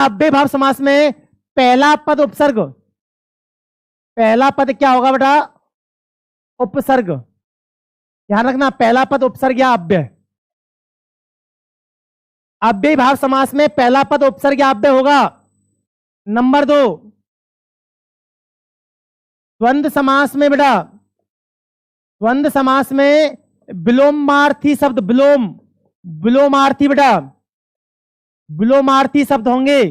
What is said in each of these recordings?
अव्ययभाव समास में पहला पद उपसर्ग, पहला पद क्या होगा बेटा? उपसर्ग। ध्यान रखना, पहला पद उपसर्ग या अव्यय। अव्ययभाव समास में पहला पद उपसर्ग या अव्यय होगा। नंबर 2, द्वंद्व समास में बेटा, द्वंद्व समास में विलोमार्थी शब्द, विलोमार्थी बेटा, विलोमार्थी शब्द होंगे।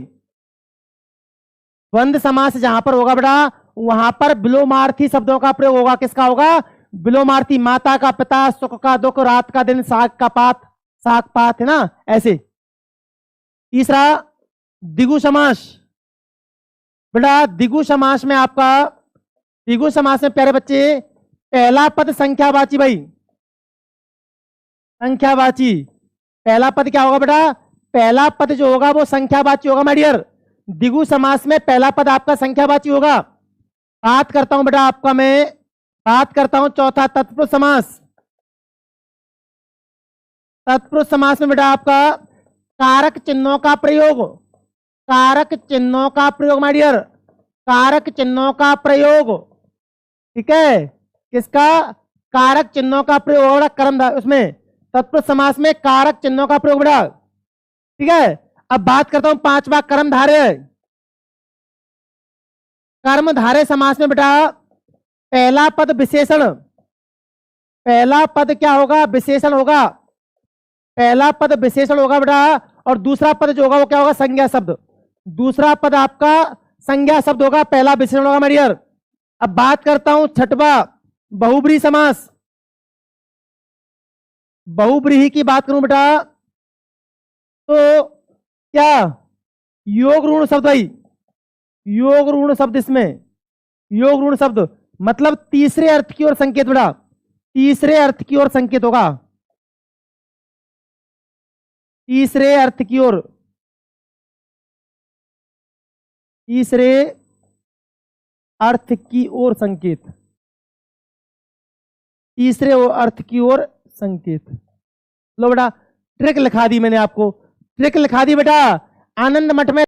द्वंद्व समास जहां पर होगा बेटा, वहां पर विलोमार्थी शब्दों का प्रयोग होगा। किसका होगा? विलोमार्थी। माता का पिता, सुख का दुख, रात का दिन, साग का पात, साग पात, है ना, ऐसे। तीसरा द्विगु समास बेटा, द्विगु समास में आपका, द्विगु समास में प्यारे बच्चे पहला पद संख्यावाची भाई, संख्यावाची। पहला पद क्या होगा बेटा? पहला पद जो होगा वो संख्यावाची होगा माय डियर। द्विगु समास में पहला पद आपका संख्यावाची होगा। बात करता हूं बेटा आपका, मैं बात करता हूं चौथा तत्पुरुष समास। तत्पुरुष समास में बेटा आपका कारक चिन्हों का प्रयोग, कारक चिन्हों का प्रयोग माय डियर, कारक चिन्हों का प्रयोग। ठीक है, किसका? कारक चिन्हों का प्रयोग होगा कर्मधारय, उसमें तत्पुरुष समास में कारक चिन्हों का प्रयोग बेटा। ठीक है, अब बात करता हूं पांचवा कर्मधारय। कर्मधारय समास में बेटा पहला पद विशेषण, पहला पद क्या होगा? विशेषण होगा। पहला पद विशेषण होगा बेटा, और दूसरा पद जो होगा वो क्या होगा? संज्ञा शब्द। दूसरा पद आपका संज्ञा शब्द होगा, पहला विशेषण होगा माय डियर। अब बात करता हूं छठवा बहुब्रीहि समास। बहुब्रीहि की बात करूं बेटा तो क्या? योग ऋण शब्द भाई, योग ऋण शब्द, इसमें योग ऋण शब्द मतलब तीसरे अर्थ की ओर संकेत बेटा, तीसरे अर्थ की ओर संकेत होगा, तीसरे अर्थ की ओर, तीसरे अर्थ की ओर संकेत, तीसरे अर्थ की ओर संकेत। लो बेटा ट्रिक लिखा दी मैंने आपको, ट्रिक लिखा दी बेटा। आनंद मठ में